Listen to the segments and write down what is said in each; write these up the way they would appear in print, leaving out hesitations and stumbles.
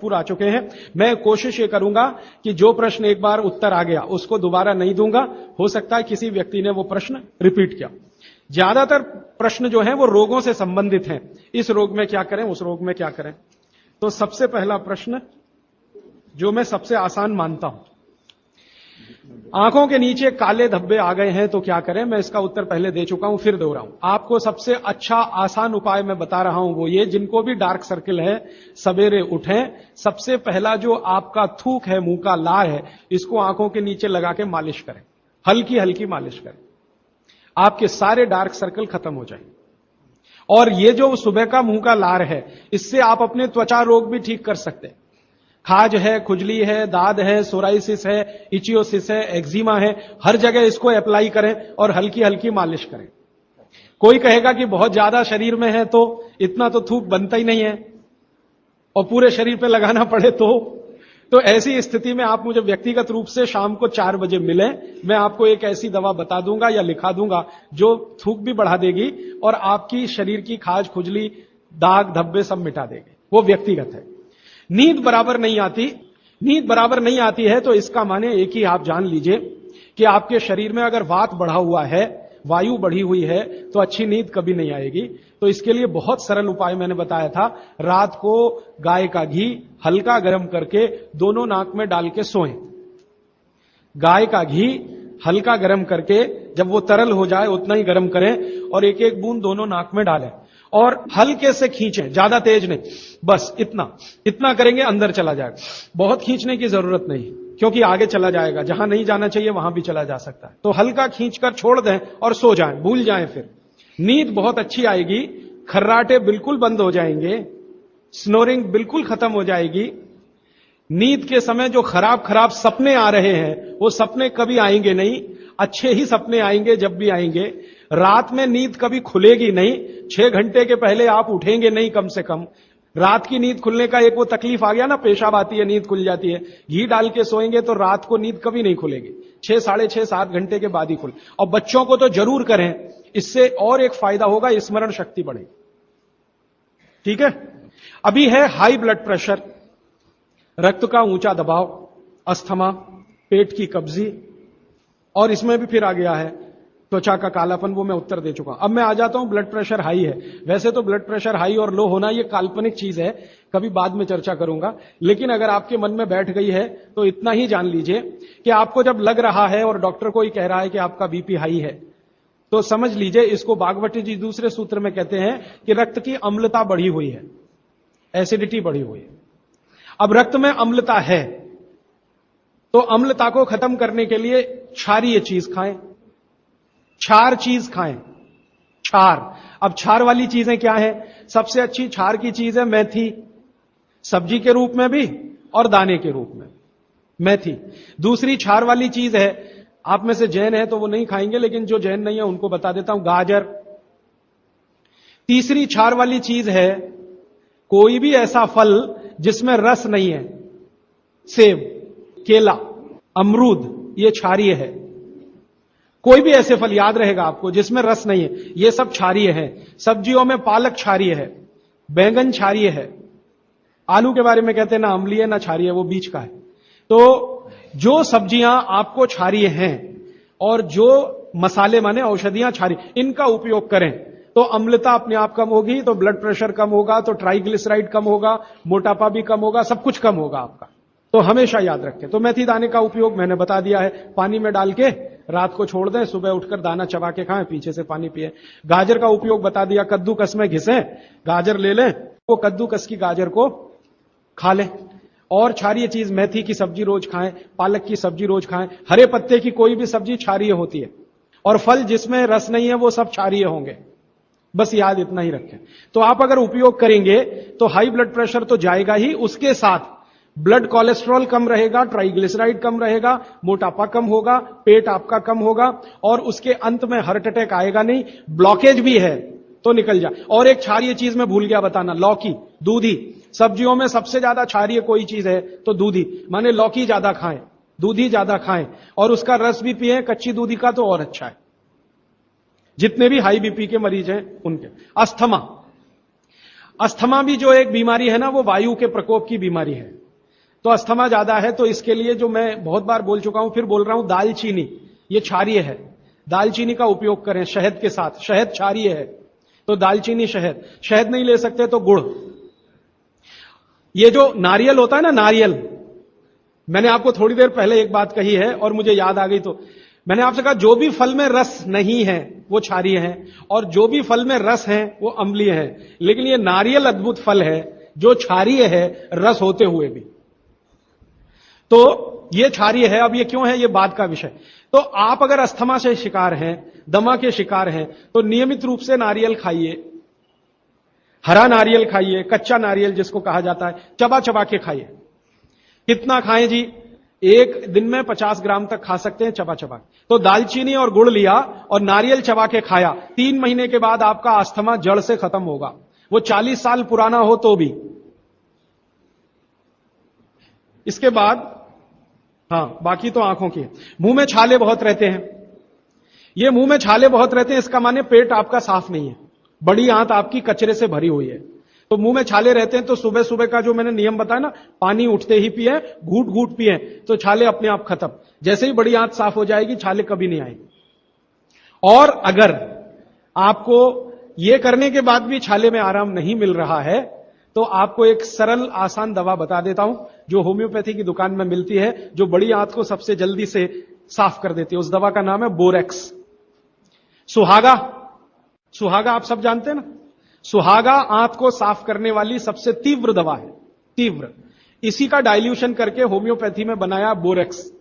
भरपूर आ चुके हैं। मैं कोशिश ये करूंगा कि जो प्रश्न एक बार उत्तर आ गया उसको दोबारा नहीं दूंगा। हो सकता है किसी व्यक्ति ने वो प्रश्न रिपीट किया। ज्यादातर प्रश्न जो हैं वो रोगों से संबंधित हैं। इस रोग में क्या करें, उस रोग में क्या करें। तो सबसे पहला प्रश्न जो मैं सबसे आसान मानता हूं, आंखों के नीचे काले धब्बे आ गए हैं तो क्या करें। मैं इसका उत्तर पहले दे चुका हूं, फिर दोहराऊं। आपको सबसे अच्छा आसान उपाय मैं बता रहा हूं, वो ये, जिनको भी डार्क सर्किल है सवेरे उठें, सबसे पहला जो आपका थूक है, मुंह का लार है, इसको आंखों के नीचे लगा के मालिश करें, हल्की हल्की मालिश करें। आपके सारे डार्क सर्कल खत्म हो जाएंगे। और ये जो सुबह का मुंह का लार है, इससे आप अपने त्वचा रोग भी ठीक कर सकते हैं। खाज है, खुजली है, दाद है, सोराइसिस है, इचियोसिस है, एक्जिमा है, हर जगह इसको अप्लाई करें और हल्की हल्की मालिश करें। कोई कहेगा कि बहुत ज्यादा शरीर में है तो इतना तो थूक बनता ही नहीं है और पूरे शरीर पे लगाना पड़े तो ऐसी स्थिति में आप मुझे व्यक्तिगत रूप से शाम को 4 बजे मिलें। मैं आपको एक ऐसी दवा बता दूंगा या लिखा दूंगा जो थूक भी बढ़ा देगी और आपकी शरीर की खाज, खुजली, दाग, धब्बे सब मिटा देगी। वो व्यक्तिगत है। नींद बराबर नहीं आती, नींद बराबर नहीं आती है तो इसका माने एक ही आप जान लीजिए कि आपके शरीर में अगर वात बढ़ा हुआ है, वायु बढ़ी हुई है, तो अच्छी नींद कभी नहीं आएगी। तो इसके लिए बहुत सरल उपाय मैंने बताया था। रात को गाय का घी हल्का गर्म करके दोनों नाक में डाल के सोएं। गाय का घी हल्का गर्म करके, जब वो तरल हो जाए उतना ही गर्म करें और एक एक बूंद दोनों नाक में डालें और हल्के से खींचें, ज्यादा तेज नहीं, बस इतना करेंगे अंदर चला जाएगा। बहुत खींचने की जरूरत नहीं, क्योंकि आगे चला जाएगा, जहां नहीं जाना चाहिए वहां भी चला जा सकता है। तो हल्का खींचकर छोड़ दें और सो जाएं, भूल जाएं। फिर नींद बहुत अच्छी आएगी, खर्राटे बिल्कुल बंद हो जाएंगे, स्नोरिंग बिल्कुल खत्म हो जाएगी। नींद के समय जो खराब खराब सपने आ रहे हैं वो सपने कभी आएंगे नहीं, अच्छे ही सपने आएंगे जब भी आएंगे। रात में नींद कभी खुलेगी नहीं, 6 घंटे के पहले आप उठेंगे नहीं कम से कम। रात की नींद खुलने का एक वो तकलीफ आ गया ना, पेशाब आती है, नींद खुल जाती है। घी डाल के सोएंगे तो रात को नींद कभी नहीं खुलेगी, 6, साढ़े 6, 7 घंटे के बाद ही खुले। और बच्चों को तो जरूर करें, इससे और एक फायदा होगा, स्मरण शक्ति बढ़ेगी। ठीक है। अभी है हाई ब्लड प्रेशर, रक्त का ऊंचा दबाव, अस्थमा, पेट की कब्जी, और इसमें भी फिर आ गया है त्वचा का कालापन। वो मैं उत्तर दे चुका हूं। अब मैं आ जाता हूं ब्लड प्रेशर हाई है। वैसे तो ब्लड प्रेशर हाई और लो होना ये काल्पनिक चीज है, कभी बाद में चर्चा करूंगा, लेकिन अगर आपके मन में बैठ गई है तो इतना ही जान लीजिए कि आपको जब लग रहा है और डॉक्टर को ही कह रहा है कि आपका बीपी हाई है, तो समझ लीजिए, इसको भागवती जी दूसरे सूत्र में कहते हैं कि रक्त की अम्लता बढ़ी हुई है, एसिडिटी बढ़ी हुई है। अब रक्त में अम्लता है तो अम्लता को खत्म करने के लिए क्षारीय चीज खाएं, क्षार चीज खाएं, क्षार। अब क्षार वाली चीजें क्या है? सबसे अच्छी क्षार की चीज है मेथी, सब्जी के रूप में भी और दाने के रूप में मेथी। दूसरी क्षार वाली चीज है, आप में से जैन है तो वो नहीं खाएंगे, लेकिन जो जैन नहीं है उनको बता देता हूं, गाजर। तीसरी क्षार वाली चीज है कोई भी ऐसा फल जिसमें रस नहीं है, सेब, केला, अमरूद, ये क्षारीय है। कोई भी ऐसे फल याद रहेगा आपको जिसमें रस नहीं है, ये सब क्षारीय है। सब्जियों में पालक क्षारीय है, बैंगन क्षारीय है, आलू के बारे में कहते हैं ना अम्लीय ना क्षारीय, वो बीच का है। तो जो सब्जियां आपको क्षारीय हैं और जो मसाले माने औषधियां क्षारीय, इनका उपयोग करें तो अम्लता अपने आप कम होगी, तो ब्लड प्रेशर कम होगा, तो ट्राइग्लिसराइड कम होगा, मोटापा भी कम होगा, सब कुछ कम होगा आपका। तो हमेशा याद रखें। तो मेथी दाने का उपयोग मैंने बता दिया है, पानी में डाल के रात को छोड़ दें, सुबह उठकर दाना चबा के खाएं, पीछे से पानी पिए। गाजर का उपयोग बता दिया, कद्दूकस में घिसें, गाजर ले लें, वो कद्दूकस की गाजर को खा लें। और क्षारीय चीज मेथी की सब्जी रोज खाएं, पालक की सब्जी रोज खाएं। हरे पत्ते की कोई भी सब्जी क्षारीय होती है और फल जिसमें रस नहीं है वो सब क्षारीय होंगे, बस याद इतना ही रखें। तो आप अगर उपयोग करेंगे तो हाई ब्लड प्रेशर तो जाएगा ही, उसके साथ ब्लड कोलेस्ट्रॉल कम रहेगा, ट्राइग्लिसराइड कम रहेगा, मोटापा कम होगा, पेट आपका कम होगा और उसके अंत में हार्ट अटैक आएगा नहीं। ब्लॉकेज भी है तो निकल जाए। और एक क्षारीय चीज मैं भूल गया बताना, लौकी, दूधी। सब्जियों में सबसे ज्यादा क्षारीय कोई चीज है तो दूधी, माने लौकी ज्यादा खाएं, दूधी ज्यादा खाएं और उसका रस भी पिए, कच्ची दूधी का तो और अच्छा है। जितने भी हाई बीपी के मरीज हैं उनके। अस्थमा, अस्थमा भी जो एक बीमारी है ना, वो वायु के प्रकोप की बीमारी है। तो अस्थमा ज्यादा है, तो इसके लिए जो मैं बहुत बार बोल चुका हूं, फिर बोल रहा हूं, दालचीनी, ये क्षारीय है, दालचीनी का उपयोग करें शहद के साथ। शहद क्षारीय है, तो दालचीनी, शहद। शहद नहीं ले सकते तो गुड़। ये जो नारियल होता है ना, नारियल, मैंने आपको थोड़ी देर पहले एक बात कही है और मुझे याद आ गई, तो मैंने आपसे कहा जो भी फल में रस नहीं है वो क्षारीय है, और जो भी फल में रस है वो अम्लीय है। लेकिन ये नारियल अद्भुत फल है जो क्षारीय है, रस होते हुए भी। तो ये क्षारीय है। अब ये क्यों है, ये बात का विषय। तो आप अगर अस्थमा से शिकार हैं, दमा के शिकार हैं, तो नियमित रूप से नारियल खाइए। हरा नारियल खाइए, कच्चा नारियल जिसको कहा जाता है, चबा चबा के खाइए। कितना खाएं जी? एक दिन में 50 ग्राम तक खा सकते हैं, चबा चबा। तो दालचीनी और गुड़ लिया और नारियल चबा के खाया, 3 महीने के बाद आपका अस्थमा जड़ से खत्म होगा, वो 40 साल पुराना हो तो भी। इसके बाद बाकी तो आंखों की। मुंह में छाले बहुत रहते हैं। ये मुंह में छाले बहुत रहते हैं, इसका माने पेट आपका साफ नहीं है, बड़ी आंत आपकी कचरे से भरी हुई है। तो मुंह में छाले रहते हैं, तो सुबह सुबह का जो मैंने नियम बताया ना, पानी उठते ही पिए, घूट घूट पिए, तो छाले अपने आप खत्म। जैसे ही बड़ी आंत साफ हो जाएगी, छाले कभी नहीं आएंगे। और अगर आपको ये करने के बाद भी छाले में आराम नहीं मिल रहा है, तो आपको एक सरल आसान दवा बता देता हूं, जो होम्योपैथी की दुकान में मिलती है, जो बड़ी आंत को सबसे जल्दी से साफ कर देती है। उस दवा का नाम है बोरेक्स। सुहागा, सुहागा आप सब जानते हैं ना, सुहागा आंत को साफ करने वाली सबसे तीव्र दवा है, तीव्र। इसी का डाइल्यूशन करके होम्योपैथी में बनाया बोरेक्स।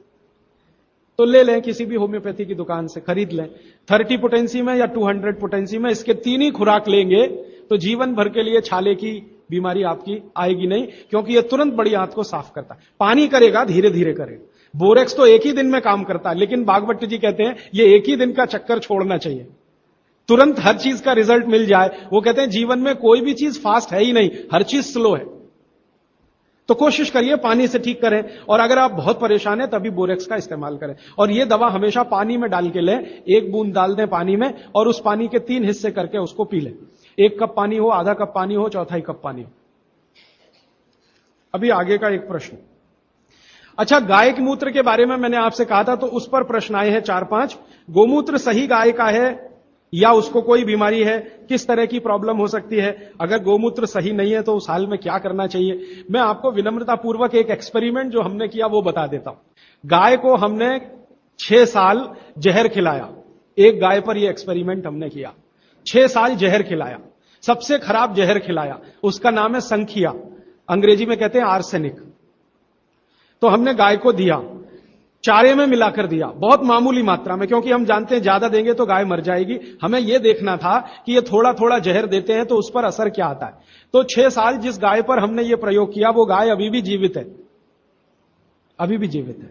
तो ले लें, किसी भी होम्योपैथी की दुकान से खरीद लें, 30 पोटेंसी में या 200 पोटेंसी में। इसके 3 ही खुराक लेंगे तो जीवन भर के लिए छाले की बीमारी आपकी आएगी नहीं, क्योंकि यह तुरंत बड़ी आंत को साफ करता है। पानी करेगा, धीरे धीरे करेगा। बोरेक्स तो एक ही दिन में काम करता है, लेकिन बागवट जी कहते हैं ये एक ही दिन का चक्कर छोड़ना चाहिए, तुरंत हर चीज का रिजल्ट मिल जाए। वो कहते हैं जीवन में कोई भी चीज फास्ट है ही नहीं, हर चीज स्लो है। तो कोशिश करिए पानी से ठीक करें, और अगर आप बहुत परेशान हैं तभी बोरेक्स का इस्तेमाल करें। और ये दवा हमेशा पानी में डाल के लें, 1 बूंद डाल दें पानी में, और उस पानी के 3 हिस्से करके उसको पी लें। 1 कप पानी हो, आधा कप पानी हो, चौथाई कप पानी हो। अभी आगे का एक प्रश्न। अच्छा, गाय के मूत्र के बारे में मैंने आपसे कहा था, तो उस पर प्रश्न आए हैं 4-5। गोमूत्र सही गाय का है या उसको कोई बीमारी है? किस तरह की प्रॉब्लम हो सकती है? अगर गोमूत्र सही नहीं है तो उस हाल में क्या करना चाहिए? मैं आपको विनम्रता पूर्वक एक एक्सपेरिमेंट जो हमने किया वो बता देता हूं। गाय को हमने 6 साल जहर खिलाया। एक गाय पर यह एक्सपेरिमेंट हमने किया, 6 साल जहर खिलाया, सबसे खराब जहर खिलाया। उसका नाम है संखिया, अंग्रेजी में कहते हैं आर्सेनिक। तो हमने गाय को दिया, चारे में मिलाकर दिया, बहुत मामूली मात्रा में, क्योंकि हम जानते हैं ज्यादा देंगे तो गाय मर जाएगी। हमें यह देखना था कि ये थोड़ा थोड़ा जहर देते हैं तो उस पर असर क्या आता है। तो 6 साल जिस गाय पर हमने ये प्रयोग किया, वो गाय अभी भी जीवित है, अभी भी जीवित है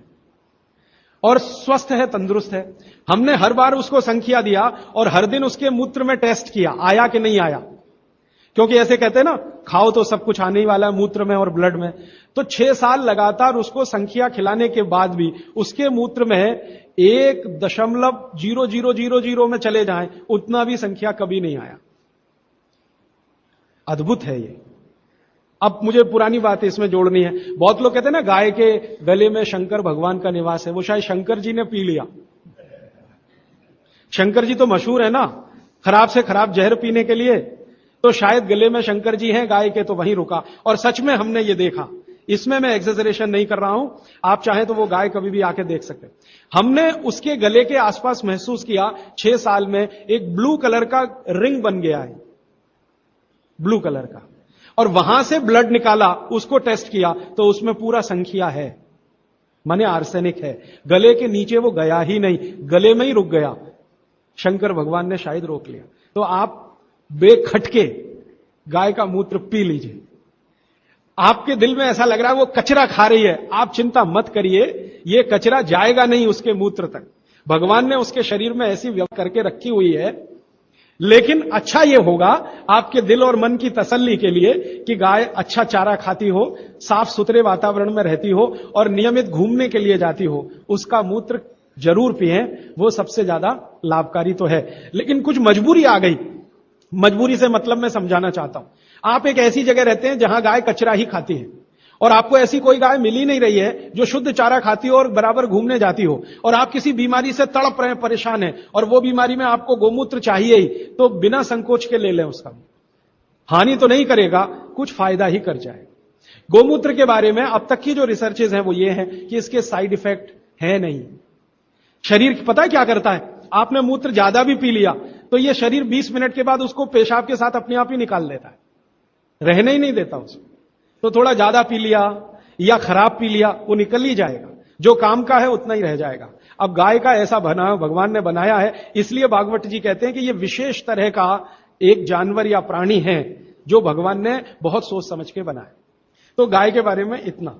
और स्वस्थ है, तंदुरुस्त है। हमने हर बार उसको संखिया दिया और हर दिन उसके मूत्र में टेस्ट किया, आया कि नहीं आया, क्योंकि ऐसे कहते हैं ना, खाओ तो सब कुछ आने ही वाला है मूत्र में और ब्लड में। तो 6 साल लगातार उसको संखिया खिलाने के बाद भी उसके मूत्र में 1.0000 में चले जाएं, उतना भी संख्या कभी नहीं आया। अद्भुत है ये। अब मुझे पुरानी बात इसमें जोड़नी है। बहुत लोग कहते हैं ना, गाय के गले में शंकर भगवान का निवास है। वो शायद शंकर जी ने पी लिया। शंकर जी तो मशहूर है ना खराब से खराब जहर पीने के लिए, तो शायद गले में शंकर जी हैं गाय के, तो वहीं रुका। और सच में हमने ये देखा, इसमें मैं एक्सेजरेशन नहीं कर रहा हूं, आप चाहें तो वो गाय कभी भी आके देख सकते हैं। हमने उसके गले के आसपास महसूस किया 6 साल में एक ब्लू कलर का रिंग बन गया है, ब्लू कलर का, और वहां से ब्लड निकाला, उसको टेस्ट किया तो उसमें पूरा संख्या है, माने आर्सेनिक है। गले के नीचे वो गया ही नहीं, गले में ही रुक गया। शंकर भगवान ने शायद रोक लिया। तो आप बेखटके गाय का मूत्र पी लीजिए। आपके दिल में ऐसा लग रहा है वो कचरा खा रही है, आप चिंता मत करिए, ये कचरा जाएगा नहीं उसके मूत्र तक। भगवान ने उसके शरीर में ऐसी व्यवस्था करके रखी हुई है। लेकिन अच्छा ये होगा आपके दिल और मन की तसल्ली के लिए कि गाय अच्छा चारा खाती हो, साफ सुथरे वातावरण में रहती हो और नियमित घूमने के लिए जाती हो, उसका मूत्र जरूर पिएं, वो सबसे ज्यादा लाभकारी तो है। लेकिन कुछ मजबूरी आ गई, मजबूरी से मतलब मैं समझाना चाहता हूं। आप एक ऐसी जगह रहते हैं जहां गाय कचरा ही खाती है और आपको ऐसी कोई गाय मिल ही नहीं रही है जो शुद्ध चारा खाती हो और बराबर घूमने जाती हो, और आप किसी बीमारी से तड़प रहे हैं, परेशान हैं, और वो बीमारी में आपको गोमूत्र चाहिए ही, तो बिना संकोच के ले लें। उसका हानि तो नहीं करेगा, कुछ फायदा ही कर जाए। गोमूत्र के बारे में अब तक की जो रिसर्चेज हैं वो ये हैं कि इसके साइड इफेक्ट है नहीं। शरीर पता है क्या करता है, आपने मूत्र ज्यादा भी पी लिया तो ये शरीर 20 मिनट के बाद उसको पेशाब के साथ अपने आप ही निकाल देता है, रहने ही नहीं देता उसको। तो थोड़ा ज्यादा पी लिया या खराब पी लिया, वो निकल ही जाएगा, जो काम का है उतना ही रह जाएगा। अब गाय का ऐसा बना भगवान ने बनाया है, इसलिए भागवत जी कहते हैं कि ये विशेष तरह का एक जानवर या प्राणी है जो भगवान ने बहुत सोच समझ के बनाया। तो गाय के बारे में इतना।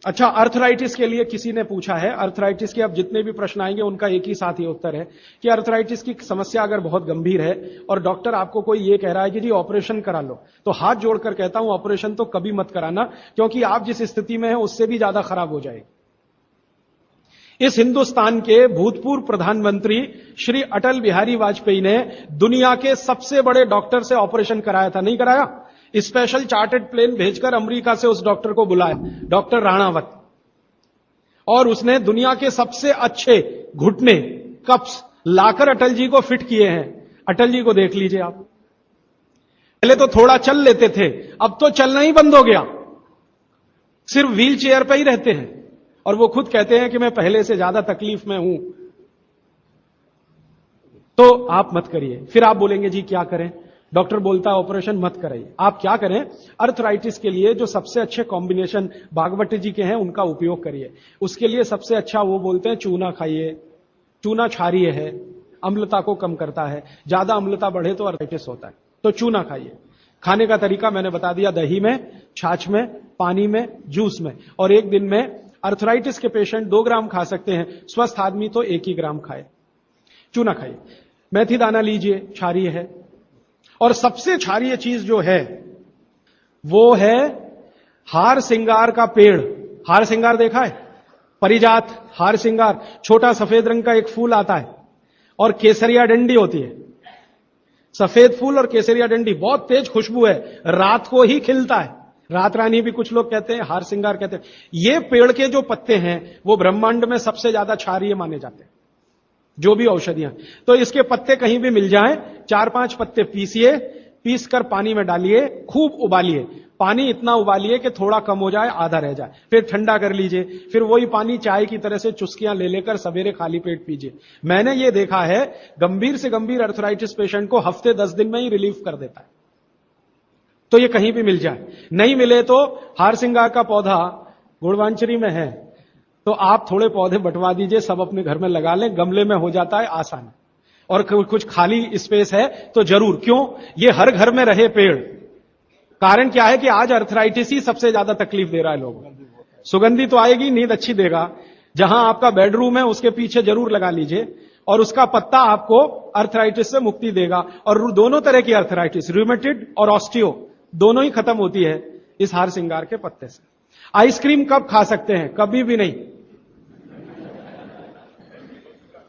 अच्छा, अर्थराइटिस के लिए किसी ने पूछा है, अर्थराइटिस के अब जितने भी प्रश्न आएंगे उनका एक ही साथ ही उत्तर है कि अर्थराइटिस की समस्या अगर बहुत गंभीर है और डॉक्टर आपको कोई ये कह रहा है कि जी ऑपरेशन करा लो, तो हाथ जोड़कर कहता हूं ऑपरेशन तो कभी मत कराना, क्योंकि आप जिस स्थिति में हैं उससे भी ज्यादा खराब हो जाएगी। इस हिंदुस्तान के भूतपूर्व प्रधानमंत्री श्री अटल बिहारी वाजपेयी ने दुनिया के सबसे बड़े डॉक्टर से ऑपरेशन कराया था, नहीं कराया? स्पेशल चार्टर्ड प्लेन भेजकर अमेरिका से उस डॉक्टर को बुलाया, डॉक्टर राणावत, और उसने दुनिया के सबसे अच्छे घुटने कप्स लाकर अटल जी को फिट किए हैं। अटल जी को देख लीजिए आप, पहले तो थोड़ा चल लेते थे, अब तो चलना ही बंद हो गया, सिर्फ व्हील चेयर पर ही रहते हैं, और वो खुद कहते हैं कि मैं पहले से ज्यादा तकलीफ में हूं। तो आप मत करिए। फिर आप बोलेंगे जी क्या करें, डॉक्टर बोलता है ऑपरेशन मत कराइए। आप क्या करें, अर्थराइटिस के लिए जो सबसे अच्छे कॉम्बिनेशन भागवत जी के हैं उनका उपयोग करिए। उसके लिए सबसे अच्छा वो बोलते हैं चूना खाइए, चूना क्षारीय है, अम्लता को कम करता है, ज्यादा अम्लता बढ़े तो अर्थराइटिस होता है, तो चूना खाइए। खाने का तरीका मैंने बता दिया, दही में, छाछ में, पानी में, जूस में, और एक दिन में अर्थराइटिस के पेशेंट 2 ग्राम खा सकते हैं, स्वस्थ आदमी तो 1 ही ग्राम खाए। चूना खाइए। मेथी दाना लीजिए, क्षारीय है। और सबसे क्षारीय चीज जो है वो है हार सिंगार का पेड़। हार सिंगार देखा है? परिजात हार सिंगार, छोटा सफेद रंग का एक फूल आता है और केसरिया डंडी होती है। सफेद फूल और केसरिया डंडी, बहुत तेज खुशबू है, रात को ही खिलता है। रात रानी भी कुछ लोग कहते हैं, हार सिंगार कहते हैं। ये पेड़ के जो पत्ते हैं वो ब्रह्मांड में सबसे ज्यादा क्षारीय माने जाते हैं, जो भी औषधियां। तो इसके पत्ते कहीं भी मिल जाएं, 4-5 पत्ते पीसिए, पीस कर पानी में डालिए, खूब उबालिए। पानी इतना उबालिए कि थोड़ा कम हो जाए, आधा रह जाए, फिर ठंडा कर लीजिए। फिर वही पानी चाय की तरह से चुस्कियां ले लेकर सवेरे खाली पेट पीजिए। मैंने ये देखा है, गंभीर से गंभीर अर्थराइटिस पेशेंट को हफ्ते 10 दिन में ही रिलीफ कर देता है। तो ये कहीं भी मिल जाए। नहीं मिले तो हार सिंगार का पौधा गुड़वांचरी में है, तो आप थोड़े पौधे बंटवा दीजिए, सब अपने घर में लगा लें, गमले में हो जाता है आसान। और कुछ खाली स्पेस है तो जरूर, क्यों, ये हर घर में रहे पेड़। कारण क्या है कि आज अर्थराइटिस ही सबसे ज्यादा तकलीफ दे रहा है लोगों को। सुगंधी तो आएगी, नींद अच्छी देगा। जहां आपका बेडरूम है उसके पीछे जरूर लगा लीजिए, और उसका पत्ता आपको अर्थराइटिस से मुक्ति देगा। और दोनों तरह की अर्थराइटिस, रूमेटिड और ऑस्टियो, दोनों ही खत्म होती है इस हार सिंगार के पत्ते से। आइसक्रीम कब खा सकते हैं? कभी भी नहीं,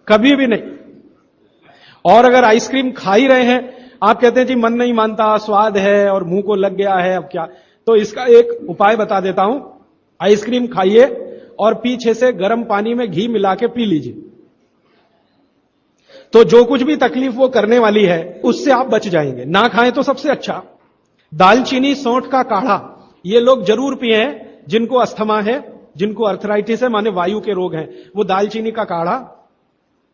कभी भी नहीं। और अगर आइसक्रीम खा ही रहे हैं, आप कहते हैं जी मन नहीं मानता, स्वाद है और मुंह को लग गया है, अब क्या, तो इसका एक उपाय बता देता हूं। आइसक्रीम खाइए और पीछे से गर्म पानी में घी मिला के पी लीजिए, तो जो कुछ भी तकलीफ वो करने वाली है उससे आप बच जाएंगे। ना खाएं तो सबसे अच्छा। दालचीनी सौंठ का काढ़ा ये लोग जरूर पिए, जिनको अस्थमा है, जिनको अर्थराइटिस है, माने वायु के रोग हैं, वो दालचीनी का काढ़ा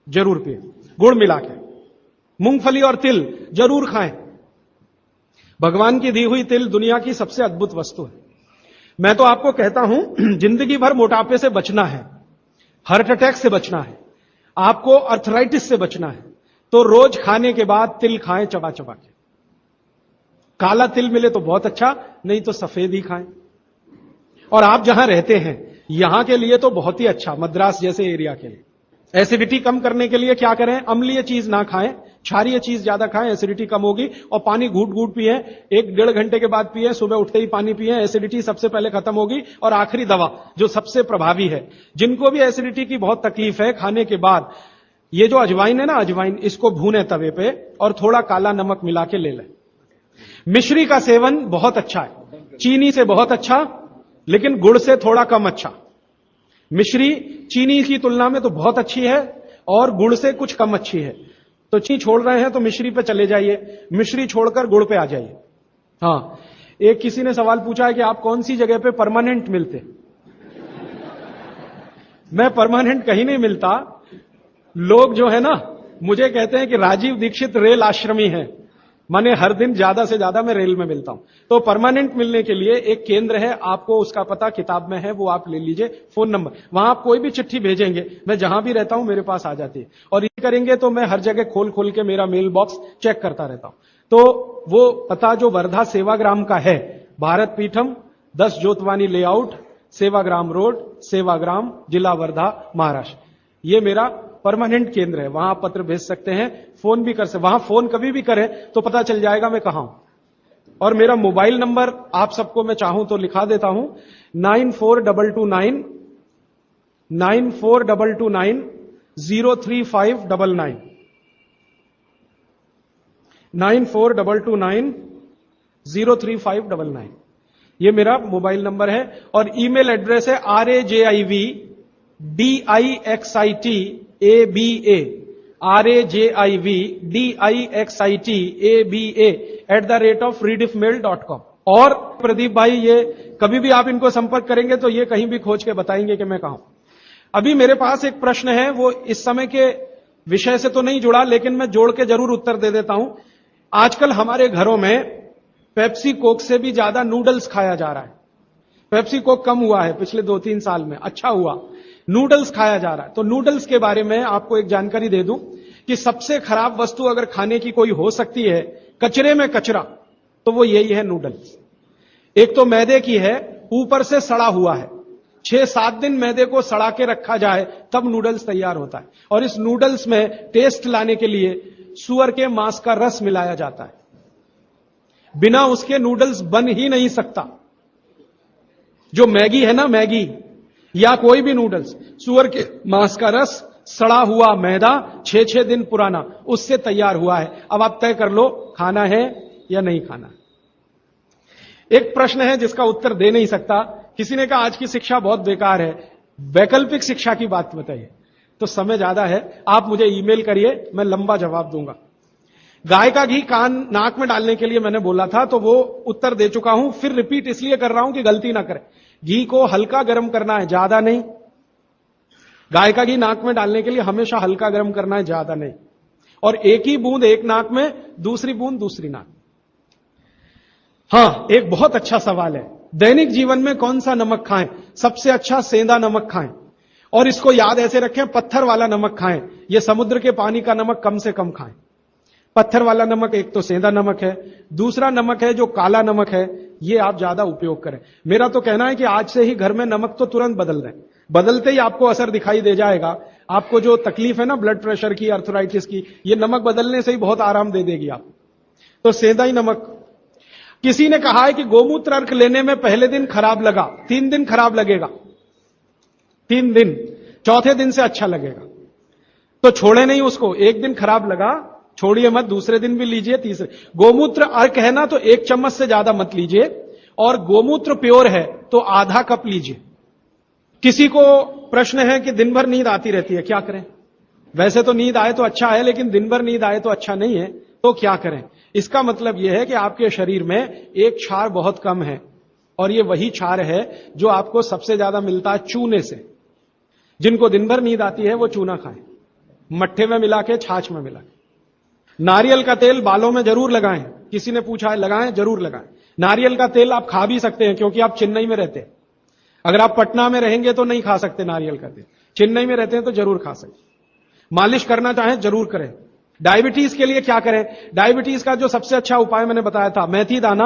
जरूर पिए, गुड़ मिला के। मूंगफली और तिल जरूर खाएं। भगवान की दी हुई तिल दुनिया की सबसे अद्भुत वस्तु है। मैं तो आपको कहता हूं, जिंदगी भर मोटापे से बचना है, हार्ट अटैक से बचना है, आपको अर्थराइटिस से बचना है, तो रोज खाने के बाद तिल खाएं, चबा चबा के। काला तिल मिले तो बहुत अच्छा, नहीं तो सफेद ही खाएं। और आप जहां रहते हैं यहां के लिए तो बहुत ही अच्छा, मद्रास जैसे एरिया के लिए। एसिडिटी कम करने के लिए क्या करें? अम्लीय चीज ना खाएं, क्षारीय चीज ज्यादा खाएं, एसिडिटी कम होगी। और पानी घूट घूट पिए, 1-1.5 घंटे के बाद पिए, सुबह उठते ही पानी पिए, एसिडिटी सबसे पहले खत्म होगी। और आखिरी दवा जो सबसे प्रभावी है, जिनको भी एसिडिटी की बहुत तकलीफ है, खाने के बाद ये जो अजवाइन है ना, अजवाइन, इसको भूने तवे पे और थोड़ा काला नमक मिला के ले लें। मिश्री का सेवन बहुत अच्छा है, चीनी से बहुत अच्छा, लेकिन गुड़ से थोड़ा कम अच्छा। मिश्री चीनी की तुलना में तो बहुत अच्छी है और गुड़ से कुछ कम अच्छी है। तो चीनी छोड़ रहे हैं तो मिश्री पे चले जाइए, मिश्री छोड़कर गुड़ पे आ जाइए। हाँ, एक किसी ने सवाल पूछा है कि आप कौन सी जगह पे परमानेंट मिलते। मैं परमानेंट कहीं नहीं मिलता। लोग जो है ना मुझे कहते हैं कि राजीव दीक्षित रेल आश्रमी है, माने हर दिन ज्यादा से ज्यादा मैं रेल में मिलता हूं। तो परमानेंट मिलने के लिए एक केंद्र है, आपको उसका पता किताब में है, वो आप ले लीजिए, फोन नंबर। वहां आप कोई भी चिट्ठी भेजेंगे, मैं जहां भी रहता हूं मेरे पास आ जाती है। और ये करेंगे तो मैं हर जगह खोल खोल के मेरा मेल बॉक्स चेक करता रहता हूं। तो वो पता जो वर्धा सेवाग्राम का है, भारत पीठम 10 जोतवानी लेआउट, सेवाग्राम रोड, सेवाग्राम, जिला वर्धा, महाराष्ट्र, ये मेरा परमानेंट केंद्र है। वहां आप पत्र भेज सकते हैं, फोन भी कर सकते। वहां फोन कभी भी करें तो पता चल जाएगा मैं कहां हूं। और मेरा मोबाइल नंबर आप सबको मैं चाहूं तो लिखा देता हूं, 9422903599 9422903599। ये मेरा मोबाइल नंबर है। और ईमेल एड्रेस है rajivdixitaba@redixitab@rediffmail.com। और प्रदीप भाई, ये कभी भी आप इनको संपर्क करेंगे तो ये कहीं भी खोज के बताएंगे कि मैं कहां हूं। अभी मेरे पास एक प्रश्न है, वो इस समय के विषय से तो नहीं जुड़ा, लेकिन मैं जोड़ के जरूर उत्तर दे देता हूं। आजकल हमारे घरों में पेप्सी कोक से भी ज्यादा नूडल्स खाया जा रहा है। पेप्सी कोक कम हुआ है पिछले 2-3 साल में, अच्छा हुआ, नूडल्स खाया जा रहा है। तो नूडल्स के बारे में आपको एक जानकारी दे दूं कि सबसे खराब वस्तु अगर खाने की कोई हो सकती है, कचरे में कचरा, तो वो यही है नूडल्स। एक तो मैदे की है, ऊपर से सड़ा हुआ है। 6-7 दिन मैदे को सड़ा के रखा जाए तब नूडल्स तैयार होता है। और इस नूडल्स में टेस्ट लाने के लिए सुअर के मांस का रस मिलाया जाता है। बिना उसके नूडल्स बन ही नहीं सकता। जो मैगी है ना, मैगी या कोई भी नूडल्स, सुअर के मांस का रस, सड़ा हुआ मैदा, 6-6 दिन पुराना, उससे तैयार हुआ है। अब आप तय कर लो खाना है या नहीं खाना। एक प्रश्न है जिसका उत्तर दे नहीं सकता। किसी ने कहा आज की शिक्षा बहुत बेकार है, वैकल्पिक शिक्षा की बात बताइए। तो समय ज्यादा है, आप मुझे ईमेल करिए, मैं लंबा जवाब दूंगा। गाय का घी कान नाक में डालने के लिए मैंने बोला था, तो वो उत्तर दे चुका हूं, फिर रिपीट इसलिए कर रहा हूं कि गलती ना करें। घी को हल्का गर्म करना है, ज्यादा नहीं। गाय का घी नाक में डालने के लिए हमेशा हल्का गर्म करना है, ज्यादा नहीं। और एक ही बूंद एक नाक में, दूसरी बूंद दूसरी नाक। हां, एक बहुत अच्छा सवाल है, दैनिक जीवन में कौन सा नमक खाएं? सबसे अच्छा सेंधा नमक खाएं। और इसको याद ऐसे रखें, पत्थर वाला नमक खाएं। यह समुद्र के पानी का नमक कम से कम खाएं। पत्थर वाला नमक एक तो सेंधा नमक है, दूसरा नमक है जो काला नमक है, ये आप ज्यादा उपयोग करें। मेरा तो कहना है कि आज से ही घर में नमक तो तुरंत बदल दें, बदलते ही आपको असर दिखाई दे जाएगा। आपको जो तकलीफ है ना ब्लड प्रेशर की, अर्थराइटिस की, ये नमक बदलने से ही बहुत आराम दे देगी आपको। तो सेंधा ही नमक। किसी ने कहा है कि गोमूत्र अर्क लेने में पहले दिन खराब लगा, 3 दिन खराब लगेगा, 3 दिन, चौथे दिन से अच्छा लगेगा। तो छोड़े नहीं उसको, एक दिन खराब लगा छोड़िए मत, दूसरे दिन भी लीजिए, तीसरे। गोमूत्र अर्क है ना, तो 1 चम्मच से ज्यादा मत लीजिए। और गोमूत्र प्योर है तो आधा कप लीजिए। किसी को प्रश्न है कि दिन भर नींद आती रहती है, क्या करें? वैसे तो नींद आए तो अच्छा है, लेकिन दिन भर नींद आए तो अच्छा नहीं है, तो क्या करें? इसका मतलब यह है कि आपके शरीर में एक क्षार बहुत कम है, और यह वही क्षार है जो आपको सबसे ज्यादा मिलता है चूने से। जिनको दिन भर नींद आती है वो चूना खाएं, मट्ठे में मिला के, छाछ में मिला के। नारियल का तेल बालों में जरूर लगाएं। किसी ने पूछा है, लगाएं? जरूर लगाएं। नारियल का तेल आप खा भी सकते हैं, क्योंकि आप चेन्नई में रहते हैं। अगर आप पटना में रहेंगे तो नहीं खा सकते नारियल का तेल, चेन्नई में रहते हैं तो जरूर खा सकते। मालिश करना चाहें जरूर करें। डायबिटीज के लिए क्या करें? डायबिटीज का जो सबसे अच्छा उपाय मैंने बताया था, मेथी दाना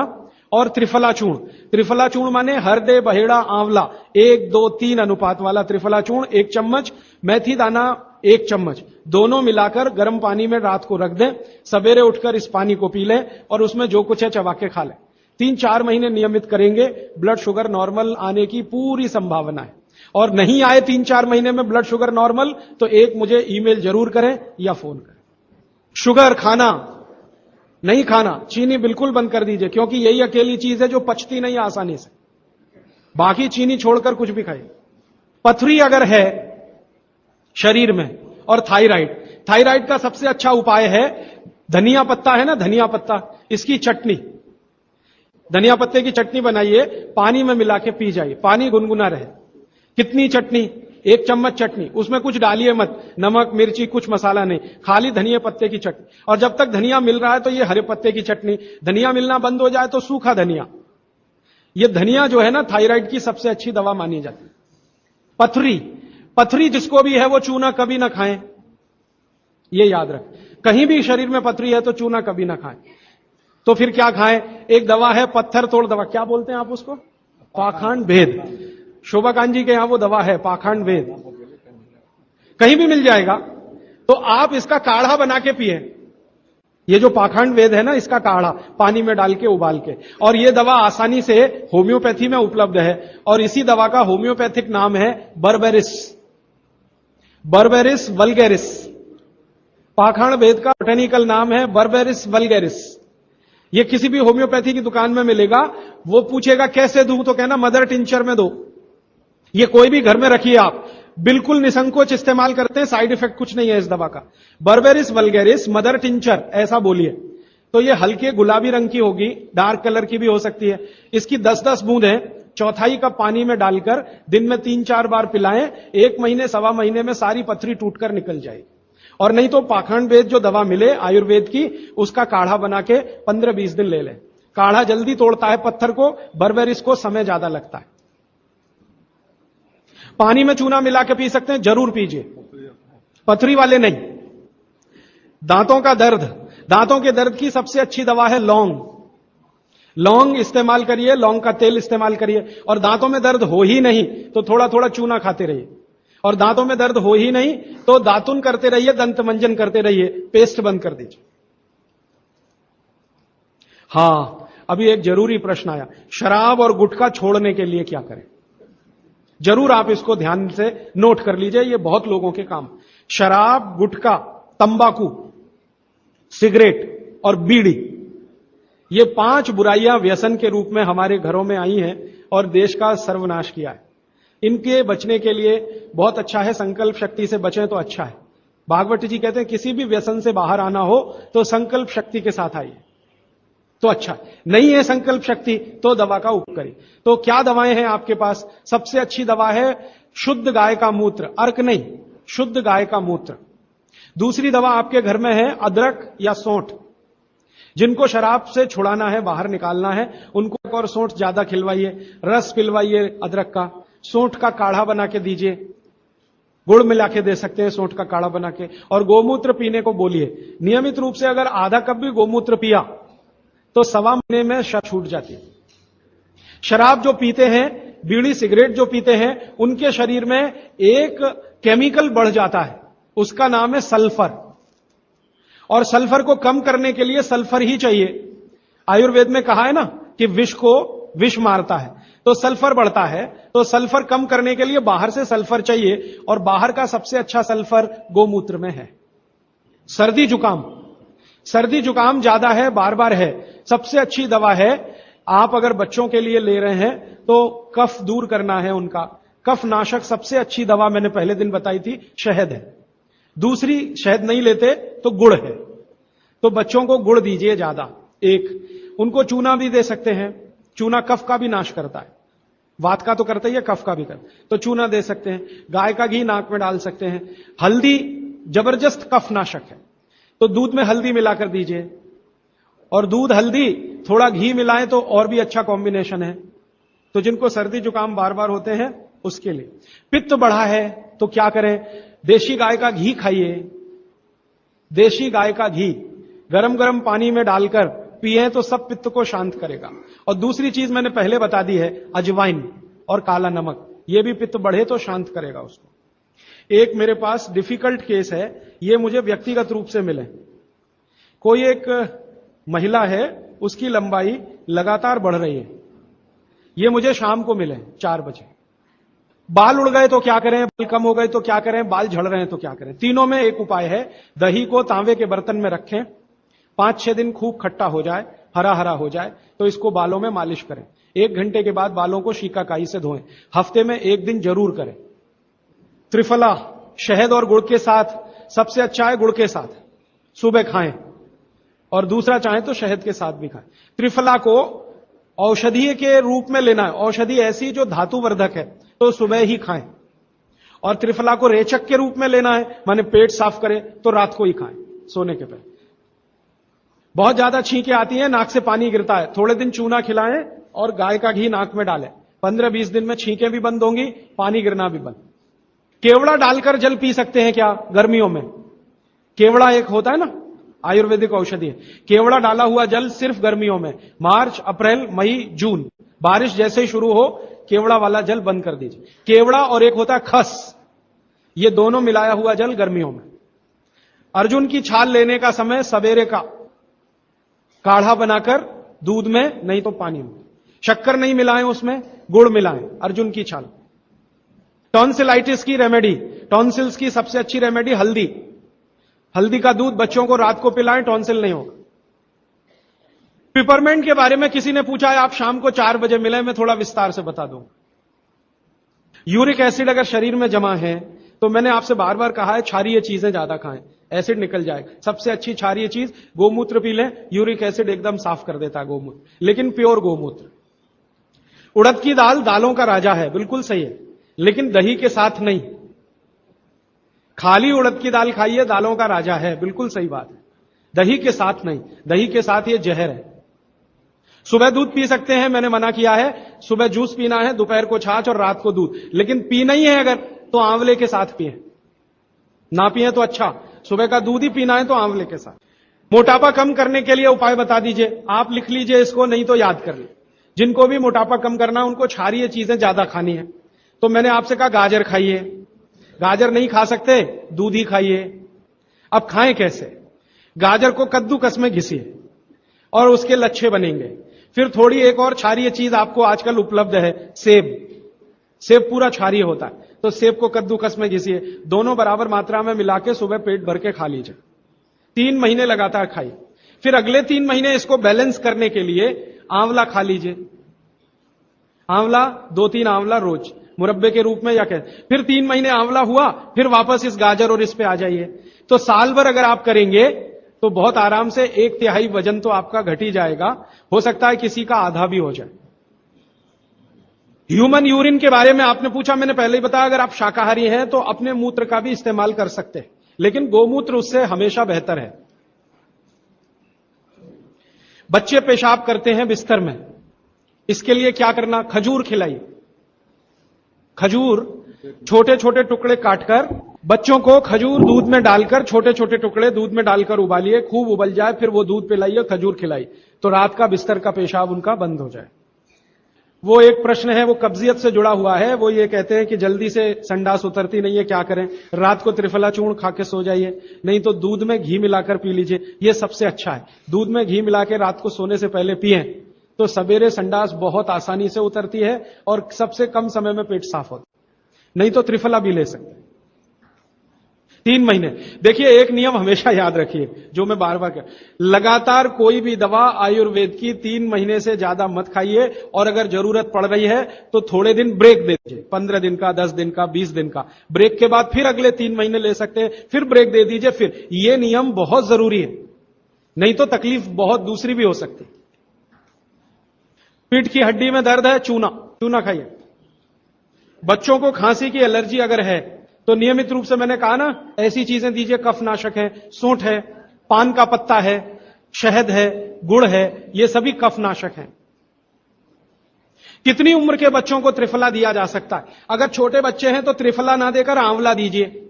और त्रिफला चूर्ण। त्रिफला चूर्ण माने हरदे, बहेड़ा, आंवला, 1-2-3 अनुपात वाला त्रिफला चूर्ण 1 चम्मच, मेथी दाना 1 चम्मच, दोनों मिलाकर गर्म पानी में रात को रख दें। सवेरे उठकर इस पानी को पी लें और उसमें जो कुछ है चबा के खा लें। 3-4 महीने नियमित करेंगे, ब्लड शुगर नॉर्मल आने की पूरी संभावना है। और नहीं आए 3-4 महीने में ब्लड शुगर नॉर्मल, तो एक मुझे ईमेल जरूर करें या फोन करें। शुगर खाना नहीं खाना, चीनी बिल्कुल बंद कर दीजिए, क्योंकि यही अकेली चीज है जो पचती नहीं आसानी से। बाकी चीनी छोड़कर कुछ भी खाइए। पथरी अगर है शरीर में और थायराइड का सबसे अच्छा उपाय है धनिया पत्ता है ना, धनिया पत्ता, इसकी चटनी, धनिया पत्ते की चटनी बनाइए, पानी में मिला के पी जाइए, पानी गुनगुना रहे। कितनी चटनी? 1 चम्मच चटनी, उसमें कुछ डालिए मत, नमक मिर्ची कुछ मसाला नहीं, खाली धनिया पत्ते की चटनी। और जब तक धनिया मिल रहा है तो ये हरे पत्ते की चटनी, धनिया मिलना बंद हो जाए तो सूखा धनिया। ये धनिया जो है ना थायराइड की सबसे अच्छी दवा मानी जाती है। पथरी जिसको भी है वो चूना कभी ना खाएं, ये याद रखें। कहीं भी शरीर में पथरी है तो चूना कभी ना खाएं। तो फिर क्या खाएं? एक दवा है पत्थर तोड़ दवा, क्या बोलते हैं आप उसको? पाखंड भेद। शोभाकांत जी के यहां वो दवा है पाखंड भेद, कहीं भी मिल जाएगा। तो आप इसका काढ़ा बना के पिए। ये जो पाखंड वेद है ना, इसका काढ़ा पानी में डाल के उबाल के, और ये दवा आसानी से होम्योपैथी में उपलब्ध है। और इसी दवा का होम्योपैथिक नाम है बर्बेरिस, बर्बेरिस वल्गेरिस। पाखंड वेद का बोटेनिकल नाम है बर्बेरिस वल्गेरिस। ये किसी भी होम्योपैथी की दुकान में मिलेगा। वो पूछेगा कैसे दूं, तो कहना मदर टिंचर में दो। ये कोई भी घर में रखिए आप, बिल्कुल निसंकोच इस्तेमाल करते हैं, साइड इफेक्ट कुछ नहीं है इस दवा का। बर्बेरिस वल्गेरिस मदर टिंचर ऐसा बोलिए तो ये हल्के गुलाबी रंग की होगी, डार्क कलर की भी हो सकती है। इसकी 10-10 बूंदें 1/4 कप पानी में डालकर दिन में 3-4 बार पिलाएं। 1 महीने 1.25 महीने में सारी पथरी टूटकर निकल जाएगी। और नहीं तो पाखंड वेद जो दवा मिले आयुर्वेद की, उसका काढ़ा बना के 15-20 दिन ले लें। काढ़ा जल्दी तोड़ता है पत्थर को, बर्बेरिस को समय ज्यादा लगता है। पानी में चूना मिला के पी सकते हैं, जरूर पीजिए, पथरी वाले नहीं। दांतों का दर्द, दांतों के दर्द की सबसे अच्छी दवा है लौंग। लौंग इस्तेमाल करिए, लौंग का तेल इस्तेमाल करिए। और दांतों में दर्द हो ही नहीं तो थोड़ा थोड़ा चूना खाते रहिए। और दांतों में दर्द हो ही नहीं तो दातुन करते रहिए, दंत मंजन करते रहिए, पेस्ट बंद कर दीजिए। हां, अभी एक जरूरी प्रश्न आया, शराब और गुटखा छोड़ने के लिए क्या करें? जरूर आप इसको ध्यान से नोट कर लीजिए, ये बहुत लोगों के काम। शराब, गुटखा, तंबाकू, सिगरेट और बीड़ी, ये 5 बुराइयां व्यसन के रूप में हमारे घरों में आई हैं और देश का सर्वनाश किया है। इनके बचने के लिए बहुत अच्छा है संकल्प शक्ति से बचें तो अच्छा है। भागवत जी कहते हैं किसी भी व्यसन से बाहर आना हो तो संकल्प शक्ति के साथ आइए तो अच्छा। नहीं है संकल्प शक्ति तो दवा का उपयोग करिए। तो क्या दवाएं हैं आपके पास? सबसे अच्छी दवा है शुद्ध गाय का मूत्र, अर्क नहीं, शुद्ध गाय का मूत्र। दूसरी दवा आपके घर में है अदरक या सौंठ। जिनको शराब से छुड़ाना है, बाहर निकालना है, उनको और सौंठ ज्यादा खिलवाइए, रस पिलवाइए अदरक का, सौंठ का काढ़ा बना के दीजिए, गुड़ मिला के दे सकते हैं सौंठ का काढ़ा बना के। और गोमूत्र पीने को बोलिए, नियमित रूप से अगर आधा कप भी गोमूत्र पिया तो 1.25 महीने में छूट जाती है। शराब जो पीते हैं, बीड़ी सिगरेट जो पीते हैं, उनके शरीर में एक केमिकल बढ़ जाता है, उसका नाम है सल्फर। और सल्फर को कम करने के लिए सल्फर ही चाहिए। आयुर्वेद में कहा है ना कि विष को विष मारता है, तो सल्फर बढ़ता है। तो सल्फर कम करने के लिए बाहर से सल्फर चाहिए, और बाहर का सबसे अच्छा सल्फर गोमूत्र में है। सर्दी जुकाम ज्यादा है, बार बार है, सबसे अच्छी दवा है। आप अगर बच्चों के लिए ले रहे हैं तो कफ दूर करना है उनका, कफ नाशक सबसे अच्छी दवा मैंने पहले दिन बताई थी, शहद है। दूसरी शहद नहीं लेते तो गुड़ है, तो बच्चों को गुड़ दीजिए ज्यादा। एक उनको चूना भी दे सकते हैं, चूना कफ का भी नाश करता है, वात का तो करता ही है, कफ का भी करता है, तो चूना दे सकते हैं। गाय का घी नाक में डाल सकते हैं। हल्दी जबरदस्त कफ नाशक है, तो दूध में हल्दी मिलाकर दीजिए, और दूध हल्दी थोड़ा घी मिलाएं तो और भी अच्छा कॉम्बिनेशन है। तो जिनको सर्दी जुकाम बार बार होते हैं उसके लिए। पित्त बढ़ा है तो क्या करें? देशी गाय का घी खाइए, देशी गाय का घी गरम गरम पानी में डालकर पिए तो सब पित्त को शांत करेगा। और दूसरी चीज मैंने पहले बता दी है, अजवाइन और काला नमक, यह भी पित्त बढ़े तो शांत करेगा उसको। एक मेरे पास डिफिकल्ट केस है, ये मुझे व्यक्तिगत रूप से मिले। कोई एक महिला है, उसकी लंबाई लगातार बढ़ रही है, ये मुझे शाम को मिले 4 बजे। बाल उड़ गए तो क्या करें, बाल कम हो गए तो क्या करें, बाल झड़ रहे हैं तो क्या करें? तीनों में एक उपाय है, दही को तांबे के बर्तन में रखें, 5-6 दिन खूब खट्टा हो जाए, हरा हरा हो जाए, तो इसको बालों में मालिश करें। 1 घंटे के बाद बालों को शीकाकाई से धोएं। हफ्ते में 1 दिन जरूर करें। त्रिफला शहद और गुड़ के साथ सबसे अच्छा है, गुड़ के साथ सुबह खाएं, और दूसरा चाहें तो शहद के साथ भी खाएं। त्रिफला को औषधि के रूप में लेना है, औषधि ऐसी जो धातुवर्धक है, तो सुबह ही खाएं। और त्रिफला को रेचक के रूप में लेना है, माने पेट साफ करे, तो रात को ही खाएं सोने के पहले। बहुत ज्यादा छींकें आती हैं, नाक से पानी गिरता है, थोड़े दिन चूना खिलाएं और गाय का घी नाक में डालें। 15-20 दिन में छींकें भी बंद होंगी, पानी गिरना भी बंद। केवड़ा डालकर जल पी सकते हैं क्या गर्मियों में? केवड़ा एक होता है ना, आयुर्वेदिक औषधि है। केवड़ा डाला हुआ जल सिर्फ गर्मियों में, मार्च, अप्रैल, मई, जून, बारिश जैसे ही शुरू हो केवड़ा वाला जल बंद कर दीजिए। केवड़ा और एक होता है खस, ये दोनों मिलाया हुआ जल गर्मियों में। अर्जुन की छाल लेने का समय सवेरे का, काढ़ा बनाकर दूध में, नहीं तो पानी में, शक्कर नहीं मिलाएं, उसमें गुड़ मिलाएं। अर्जुन की छाल। टॉन्सिलाइटिस की रेमेडी, टॉन्सिल्स की सबसे अच्छी रेमेडी हल्दी। हल्दी का दूध बच्चों को रात को पिलाएं, टॉन्सिल नहीं होगा। पिपरमेंट के बारे में किसी ने पूछा है, आप शाम को 4 बजे मिले, मैं थोड़ा विस्तार से बता दूं। यूरिक एसिड अगर शरीर में जमा है, तो मैंने आपसे बार बार कहा है क्षारीय चीजें ज्यादा खाएं, एसिड निकल जाएगा। सबसे अच्छी क्षारीय चीज गोमूत्र पी लें, यूरिक एसिड एकदम साफ कर देता है गोमूत्र, लेकिन प्योर गोमूत्र। उड़द की दाल दालों का राजा है, बिल्कुल सही है, लेकिन दही के साथ नहीं। खाली उड़द की दाल खाइए, दालों का राजा है, बिल्कुल सही बात है, दही के साथ नहीं। दही के साथ ये जहर है। सुबह दूध पी सकते हैं, मैंने मना किया है, सुबह जूस पीना है, दोपहर को छाछ और रात को दूध, लेकिन पीना ही है अगर, तो आंवले के साथ पिए। ना पिए तो अच्छा, सुबह का दूध ही पीना है तो आंवले के साथ। मोटापा कम करने के लिए उपाय बता दीजिए, आप लिख लीजिए इसको, नहीं तो याद कर लीजिए। जिनको भी मोटापा कम करना है उनको क्षारीय चीजें ज्यादा खानी है। तो मैंने आपसे कहा गाजर खाइए, गाजर नहीं खा सकते, दूध ही खाइए। अब खाएं कैसे? गाजर को कद्दूकस में घिसिए और उसके लच्छे बनेंगे। फिर थोड़ी एक और क्षारीय चीज आपको आजकल उपलब्ध है, सेब। सेब पूरा क्षारीय होता है, तो सेब को कद्दूकस में घिसिए, दोनों बराबर मात्रा में मिला के सुबह पेट भर के खा लीजिए। 3 महीने लगातार खाइए। फिर अगले 3 महीने इसको बैलेंस करने के लिए आंवला खा लीजिए। आंवला 2-3 आंवला रोज मुरब्बे के रूप में, या कह, फिर 3 महीने आंवला हुआ, फिर वापस इस गाजर और इस पे आ जाइए। तो साल भर अगर आप करेंगे तो बहुत आराम से 1/3 वजन तो आपका घट ही जाएगा, हो सकता है किसी का आधा भी हो जाए। ह्यूमन यूरिन के बारे में आपने पूछा, मैंने पहले ही बताया, अगर आप शाकाहारी हैं तो अपने मूत्र का भी इस्तेमाल कर सकते हैं, लेकिन गोमूत्र उससे हमेशा बेहतर है। बच्चे पेशाब करते हैं बिस्तर में, इसके लिए क्या करना? खजूर खिलाइए। खजूर छोटे छोटे टुकड़े काटकर, बच्चों को खजूर दूध में डालकर, छोटे छोटे टुकड़े दूध में डालकर उबालिए, खूब उबल जाए, फिर वो दूध पिलाइए, खजूर खिलाइए, तो रात का बिस्तर का पेशाब उनका बंद हो जाए। वो एक प्रश्न है, वो कब्जियत से जुड़ा हुआ है। वो ये कहते हैं कि जल्दी से संडास उतरती नहीं है, क्या करें? रात को त्रिफला चूर्ण खा के सो जाइए, नहीं तो दूध में घी मिलाकर पी लीजिए, ये सबसे अच्छा है। दूध में घी मिला के रात को सोने से पहले पिए तो सवेरे संडास बहुत आसानी से उतरती है और सबसे कम समय में पेट साफ होता है। नहीं तो त्रिफला भी ले सकते हैं। 3 महीने। देखिए, एक नियम हमेशा याद रखिए, जो मैं बार बार कह, लगातार कोई भी दवा आयुर्वेद की 3 महीने से ज्यादा मत खाइए, और अगर जरूरत पड़ रही है तो थोड़े दिन ब्रेक दे दीजिए, 15 दिन का, 10 दिन का, 20 दिन का। ब्रेक के बाद फिर अगले 3 महीने ले सकते हैं, फिर ब्रेक दे दीजिए। फिर ये नियम बहुत जरूरी है, नहीं तो तकलीफ बहुत दूसरी भी हो सकती है। पीठ की हड्डी में दर्द है, चूना खाइए। बच्चों को खांसी की एलर्जी अगर है तो नियमित रूप से, मैंने कहा ना, ऐसी चीजें दीजिए, कफनाशक है, सूंठ है, पान का पत्ता है, शहद है, गुड़ है, ये सभी कफनाशक हैं। कितनी उम्र के बच्चों को त्रिफला दिया जा सकता है? अगर छोटे बच्चे हैं तो त्रिफला ना देकर आंवला दीजिए,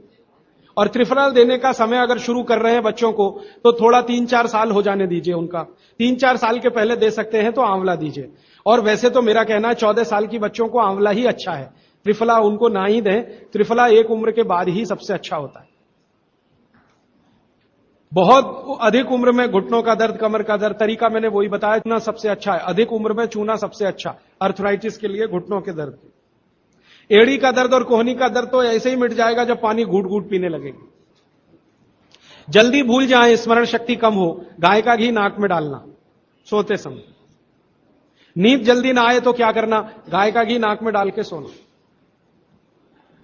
और त्रिफला देने का समय अगर शुरू कर रहे हैं बच्चों को तो थोड़ा 3-4 साल हो जाने दीजिए उनका। 3-4 साल के पहले दे सकते हैं तो आंवला दीजिए। और वैसे तो मेरा कहना है 14 साल की बच्चों को आंवला ही अच्छा है, त्रिफला उनको ना ही दें। त्रिफला एक उम्र के बाद ही सबसे अच्छा होता है। बहुत अधिक उम्र में घुटनों का दर्द, कमर का दर्द, तरीका मैंने वही बताया, चूना सबसे अच्छा है। अधिक उम्र में चूना सबसे अच्छा, अर्थराइटिस के लिए, घुटनों के दर्द। एड़ी का दर्द और कोहनी का दर्द तो ऐसे ही मिट जाएगा जब पानी घूट घूट पीने लगेगी। जल्दी भूल जाए, स्मरण शक्ति कम हो, गाय का घी नाक में डालना सोते समय। नींद जल्दी ना आए तो क्या करना, गाय का घी नाक में डाल के सोना।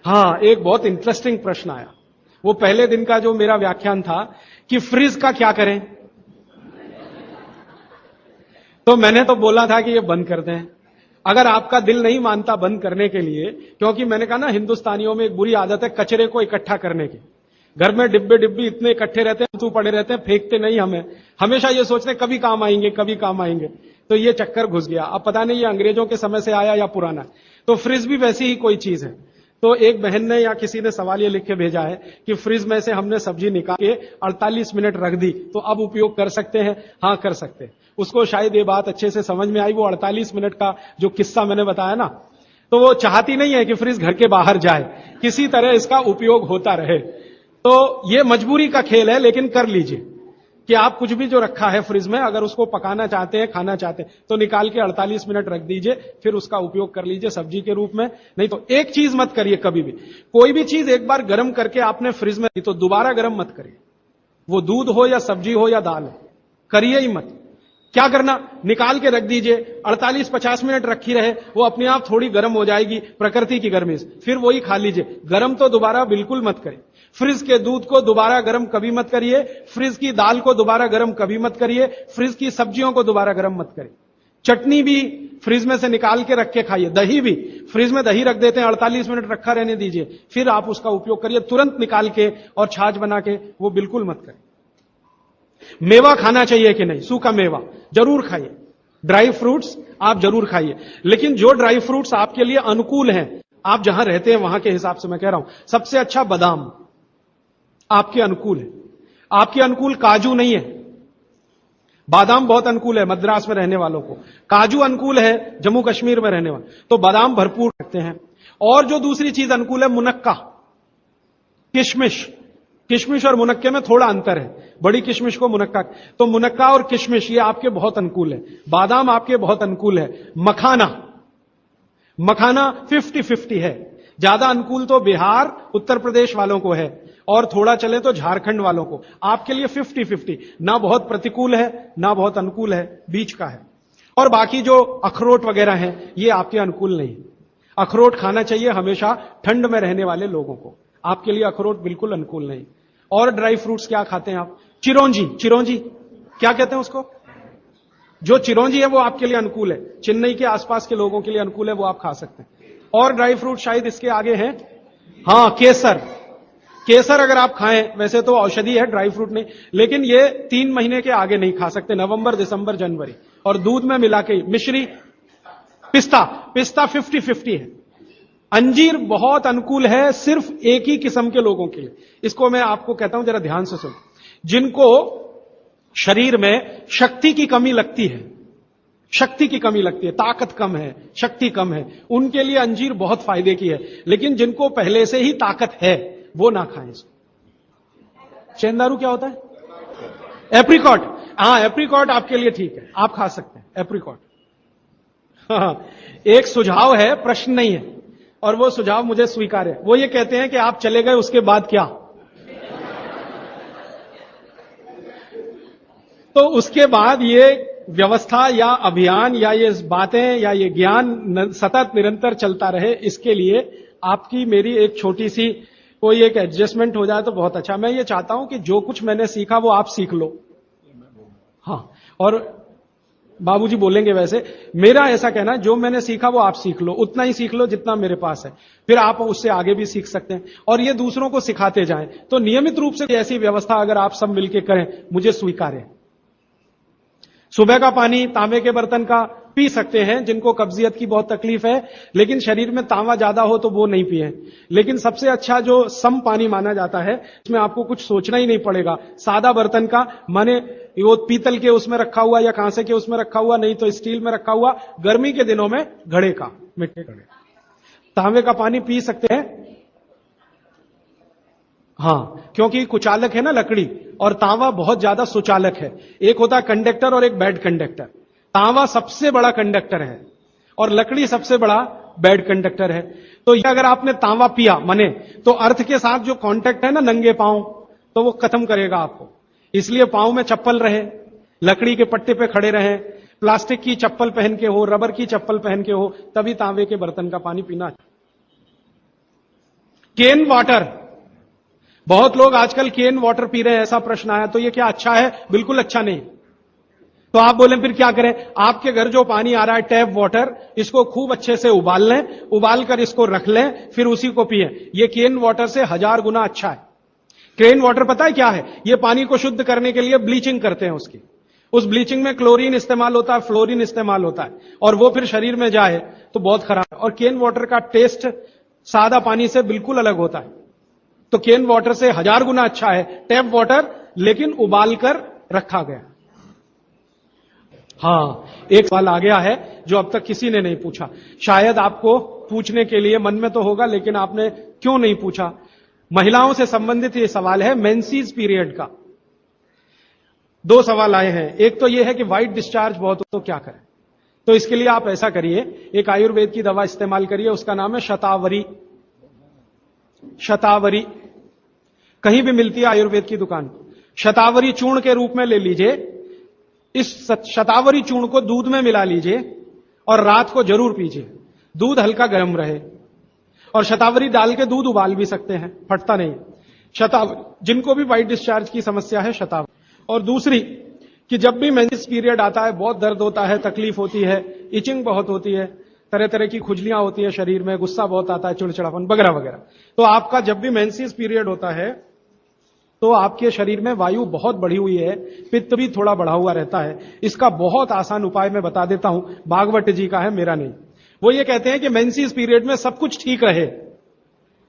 हां, एक बहुत इंटरेस्टिंग प्रश्न आया, वो पहले दिन का जो मेरा व्याख्यान था कि फ्रिज का क्या करें, तो मैंने तो बोला था कि ये बंद कर दें। अगर आपका दिल नहीं मानता बंद करने के लिए, क्योंकि मैंने कहा ना हिंदुस्तानियों में एक बुरी आदत है कचरे को इकट्ठा करने की। घर में डिब्बे डिब्बी इतने इकट्ठे रहते हैं, तू पड़े रहते हैं, फेंकते नहीं हमें, हमेशा ये सोचते हैं कभी काम आएंगे कभी काम आएंगे। तो ये चक्कर घुस गया। अब पता नहीं ये अंग्रेजों के समय से आया या पुराना। तो फ्रिज भी वैसी ही कोई चीज है। तो एक बहन ने या किसी ने सवाल ये लिख के भेजा है कि फ्रिज में से हमने सब्जी निकाल के 48 मिनट रख दी, तो अब उपयोग कर सकते हैं? हां, कर सकते हैं। उसको शायद ये बात अच्छे से समझ में आई। वो 48 मिनट का जो किस्सा मैंने बताया ना, तो वो चाहती नहीं है कि फ्रिज घर के बाहर जाए, किसी तरह इसका उपयोग होता रहे। तो ये मजबूरी का खेल है, लेकिन कर लीजिए कि आप कुछ भी जो रखा है फ्रिज में, अगर उसको पकाना चाहते हैं, खाना चाहते हैं, तो निकाल के 48 मिनट रख दीजिए, फिर उसका उपयोग कर लीजिए सब्जी के रूप में। नहीं तो एक चीज मत करिए कभी भी, कोई भी चीज एक बार गर्म करके आपने फ्रिज में दी तो दोबारा गर्म मत करिए। वो दूध हो या सब्जी हो या दाल हो, करिए ही मत। क्या करना, निकाल के रख दीजिए, 48-50 मिनट रखी रहे, वो अपने आप थोड़ी गर्म हो जाएगी प्रकृति की गर्मी से, फिर वही खा लीजिए। गर्म तो दोबारा बिल्कुल मत करिए। फ्रिज के दूध को दोबारा गर्म कभी मत करिए, फ्रिज की दाल को दोबारा गर्म कभी मत करिए, फ्रिज की सब्जियों को दोबारा गर्म मत करिए। चटनी भी फ्रिज में से निकाल के रख के खाइए। दही भी फ्रिज में दही रख देते हैं, 48 मिनट रखा रहने दीजिए, फिर आप उसका उपयोग करिए। तुरंत निकाल के और छाछ बना के वो बिल्कुल मत करिए। मेवा खाना चाहिए कि नहीं, सूखा मेवा जरूर खाइए, ड्राई फ्रूट्स आप जरूर खाइए, लेकिन जो ड्राई फ्रूट्स आपके लिए अनुकूल हैं, आप जहां रहते हैं वहां के हिसाब से मैं कह रहा हूं, सबसे अच्छा बादाम आपके अनुकूल है। आपके अनुकूल काजू नहीं है, बादाम बहुत अनुकूल है मद्रास में रहने वालों को, काजू अनुकूल है जम्मू कश्मीर में रहने वाले, तो बादाम भरपूर रखते हैं। और जो दूसरी चीज अनुकूल है, मुनक्का, किशमिश। किशमिश और मुनक्के में थोड़ा अंतर है, बड़ी किशमिश को मुनक्का, तो मुनक्का और किशमिश ये आपके बहुत अनुकूल है। बादाम आपके बहुत अनुकूल है। मखाना, मखाना 50-50 है, ज्यादा अनुकूल तो बिहार उत्तर प्रदेश वालों को है, और थोड़ा चले तो झारखंड वालों को। आपके लिए 50-50, ना बहुत प्रतिकूल है ना बहुत अनुकूल है, बीच का है। और बाकी जो अखरोट वगैरह हैं ये आपके अनुकूल नहीं। अखरोट खाना चाहिए हमेशा ठंड में रहने वाले लोगों को, आपके लिए अखरोट बिल्कुल अनुकूल नहीं। और ड्राई फ्रूट्स क्या खाते हैं आप, चिरौंजी, चिरौंजी क्या कहते हैं उसको, जो चिरौंजी है वो आपके लिए अनुकूल है, चेन्नई के आसपास के लोगों के लिए अनुकूल है, वो आप खा सकते हैं। और ड्राई फ्रूट शायद इसके आगे हैं, हां केसर। केसर अगर आप खाएं, वैसे तो औषधि है, ड्राई फ्रूट नहीं, लेकिन ये 3 महीने के आगे नहीं खा सकते, नवंबर दिसंबर जनवरी, और दूध में मिला के। मिश्री, पिस्ता, पिस्ता 50-50 है। अंजीर बहुत अनुकूल है सिर्फ एक ही किस्म के लोगों के लिए। इसको मैं आपको कहता हूं, जरा ध्यान से सुनो, जिनको शरीर में शक्ति की कमी लगती है, शक्ति की कमी लगती है, ताकत कम है, शक्ति कम है, उनके लिए अंजीर बहुत फायदे की है। लेकिन जिनको पहले से ही ताकत है वो ना खाएं इसको। चेंदारू क्या होता है, एप्रिकॉट, हां एप्रिकॉट आपके लिए ठीक है, आप खा सकते हैं एप्रिकॉट। हाँ, एक सुझाव है, प्रश्न नहीं है, और वो सुझाव मुझे स्वीकार है। वो ये कहते हैं कि आप चले गए उसके बाद क्या, तो उसके बाद ये व्यवस्था या अभियान या ये बातें या ये ज्ञान सतत निरंतर चलता रहे, इसके लिए आपकी मेरी एक छोटी सी कोई एक एडजस्टमेंट हो जाए तो बहुत अच्छा। मैं ये चाहता हूं कि जो कुछ मैंने सीखा वो आप सीख लो। हाँ, और बाबूजी बोलेंगे वैसे, मेरा ऐसा कहना है जो मैंने सीखा वो आप सीख लो, उतना ही सीख लो जितना मेरे पास है, फिर आप उससे आगे भी सीख सकते हैं, और ये दूसरों को सिखाते जाएं। तो नियमित रूप से ऐसी व्यवस्था अगर आप सब मिलकर करें, मुझे स्वीकार है। सुबह का पानी तांबे के बर्तन का पी सकते हैं जिनको कब्जियत की बहुत तकलीफ है, लेकिन शरीर में तांबा ज्यादा हो तो वो नहीं पिए। लेकिन सबसे अच्छा जो सम पानी माना जाता है, इसमें आपको कुछ सोचना ही नहीं पड़ेगा, सादा बर्तन का, माने वो पीतल के उसमें रखा हुआ या कांसे के उसमें रखा हुआ, नहीं तो स्टील में रखा हुआ, गर्मी के दिनों में घड़े का, मिट्टी घड़े, तांबे का पानी पी सकते हैं। हां, क्योंकि कुचालक है ना लकड़ी, और तांबा बहुत ज्यादा सुचालक है। एक होता है कंडक्टर और एक बैड कंडक्टर। तांबा सबसे बड़ा कंडक्टर है और लकड़ी सबसे बड़ा बैड कंडक्टर है। तो ये अगर आपने तांबा पिया मने, तो अर्थ के साथ जो कांटेक्ट है ना, नंगे पांव तो वो खत्म करेगा आपको। इसलिए पांव में चप्पल रहे, लकड़ी के पट्टे पे खड़े रहें, प्लास्टिक की चप्पल पहन के हो, रबर की चप्पल पहन के हो, तभी तांबे के बर्तन का पानी पीना। केन वाटर, बहुत लोग आजकल केन वाटर पी रहे हैं, ऐसा प्रश्न आया। तो ये क्या अच्छा है? बिल्कुल अच्छा नहीं। तो आप बोले फिर क्या करें? आपके घर जो पानी आ रहा है टैप वाटर, इसको खूब अच्छे से उबाल लें, उबाल कर इसको रख लें, फिर उसी को पिएं। ये केन वाटर से 1000 गुना अच्छा है। केन वाटर पता है क्या है? ये पानी को शुद्ध करने के लिए ब्लीचिंग करते हैं उसकी। उस ब्लीचिंग में क्लोरीन इस्तेमाल होता है, फ्लोरीन इस्तेमाल होता है, और वो फिर शरीर में जाए तो बहुत खराब है। और केन वाटर का टेस्ट सादा पानी से बिल्कुल अलग होता है। तो केन वाटर से 1000 गुना अच्छा है टैप वाटर, लेकिन उबाल कर रखा गया। हाँ, एक सवाल आ गया है जो अब तक किसी ने नहीं पूछा। शायद आपको पूछने के लिए मन में तो होगा, लेकिन आपने क्यों नहीं पूछा? महिलाओं से संबंधित ये सवाल है, मेंसेस पीरियड का। 2 सवाल आए हैं। एक तो यह है कि व्हाइट डिस्चार्ज बहुत हो तो क्या करें? तो इसके लिए आप ऐसा करिए, एक आयुर्वेद की दवा इस्तेमाल करिए, उसका नाम है शतावरी। शतावरी कहीं भी मिलती है आयुर्वेद की दुकान। शतावरी चूर्ण के रूप में ले लीजिए। इस शतावरी चूर्ण को दूध में मिला लीजिए और रात को जरूर पीजिए। दूध हल्का गर्म रहे, और शतावरी डाल के दूध उबाल भी सकते हैं, फटता नहीं। शतावरी, जिनको भी व्हाइट डिस्चार्ज की समस्या है, शतावरी। और दूसरी कि जब भी मेंसेस पीरियड आता है, बहुत दर्द होता है, तकलीफ होती है, इचिंग बहुत होती है, तरह तरह की खुजलियां होती है शरीर में, गुस्सा बहुत आता है, चिड़चिड़ापन वगैरह वगैरह। तो आपका जब भी मेंसेस पीरियड होता है तो आपके शरीर में वायु बहुत बढ़ी हुई है, पित्त भी थोड़ा बढ़ा हुआ रहता है। इसका बहुत आसान उपाय मैं बता देता हूं, भागवत जी का है, मेरा नहीं। वो ये कहते हैं कि मेंसेस पीरियड में सब कुछ ठीक रहे,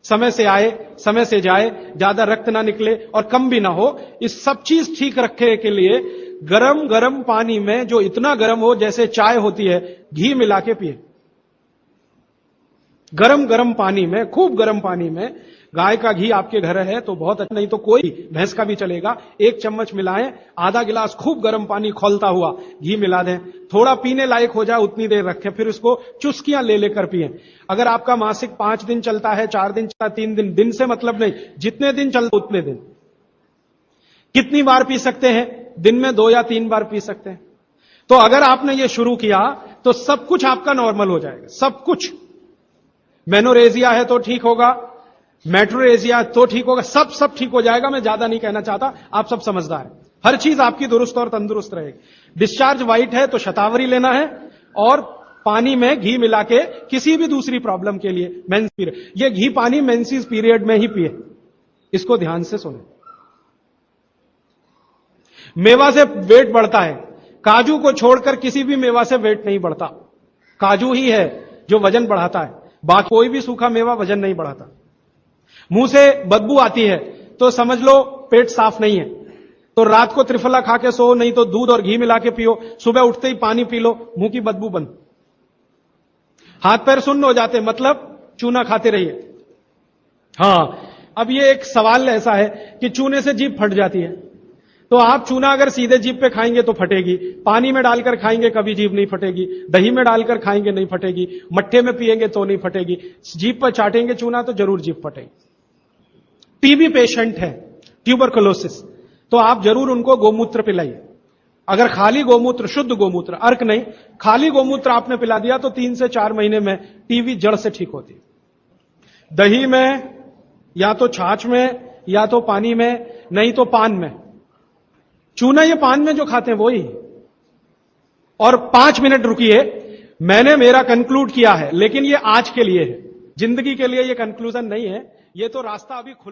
समय से आए, समय से जाए, ज्यादा रक्त ना निकले और कम भी ना हो, इस सब चीज ठीक रखने के लिए गरम गरम पानी में, जो इतना गरम हो जैसे चाय होती है, घी मिला के पिए। गरम गरम पानी में, खूब गरम पानी में, गाय का घी आपके घर है तो बहुत अच्छा, नहीं तो कोई भैंस का भी चलेगा, 1 चम्मच मिलाएं, आधा गिलास खूब गर्म पानी खौलता हुआ घी मिला दें, थोड़ा पीने लायक हो जाए उतनी देर रखें, फिर उसको चुस्कियां ले लेकर पिएं। अगर आपका मासिक 5 दिन चलता है, 4 दिन चलता है, 3 दिन, दिन से मतलब नहीं, जितने दिन चलता उतने दिन। कितनी बार पी सकते हैं? दिन में 2 या 3 बार पी सकते हैं। तो अगर आपने ये शुरू किया तो सब कुछ आपका नॉर्मल हो जाएगा, सब कुछ। मेनोरेजिया है तो ठीक होगा, मेट्रोरेजिया तो ठीक होगा, सब ठीक हो जाएगा। मैं ज्यादा नहीं कहना चाहता, आप सब समझदार हैं। हर चीज आपकी दुरुस्त और तंदुरुस्त रहेगी। डिस्चार्ज व्हाइट है तो शतावरी लेना है, और पानी में घी मिला के किसी भी दूसरी प्रॉब्लम के लिए, मेंस पीरियड, ये घी पानी मेंसेस पीरियड में ही पिए। इसको ध्यान से सुने। मेवा से वेट बढ़ता है, काजू को छोड़कर किसी भी मेवा से वेट नहीं बढ़ता। काजू ही है जो वजन बढ़ाता है, बाकी कोई भी सूखा मेवा वजन नहीं बढ़ाता। मुंह से बदबू आती है तो समझ लो पेट साफ नहीं है, तो रात को त्रिफला खा के सो, नहीं तो दूध और घी मिला के पियो, सुबह उठते ही पानी पी लो, मुंह की बदबू बंद। हाथ पैर सुन्न हो जाते, मतलब चूना खाते रहिए। हां, अब ये एक सवाल ऐसा है कि चूने से जीभ फट जाती है, तो आप चूना अगर सीधे जीभ पे खाएंगे तो फटेगी, पानी में डालकर खाएंगे कभी जीभ नहीं फटेगी, दही में डालकर खाएंगे नहीं फटेगी, मट्ठे में पिएंगे तो नहीं फटेगी, जीभ पर चाटेंगे चूना तो जरूर जीभ फटेगी। टीबी पेशेंट है, ट्यूबरकुलोसिस, तो आप जरूर उनको गोमूत्र पिलाइए। अगर खाली गोमूत्र, शुद्ध गोमूत्र, अर्क नहीं, खाली गोमूत्र आपने पिला दिया तो 3 से 4 महीने में टीबी जड़ से ठीक होती है। दही में, या तो छाछ में, या तो पानी में, नहीं तो पान में। चूना ये पान में जो खाते हैं वही। और 5 मिनट रुकिए, मैंने मेरा कंक्लूड किया है, लेकिन ये आज के लिए है, जिंदगी के लिए ये कंक्लूजन नहीं है, ये तो रास्ता अभी खुला।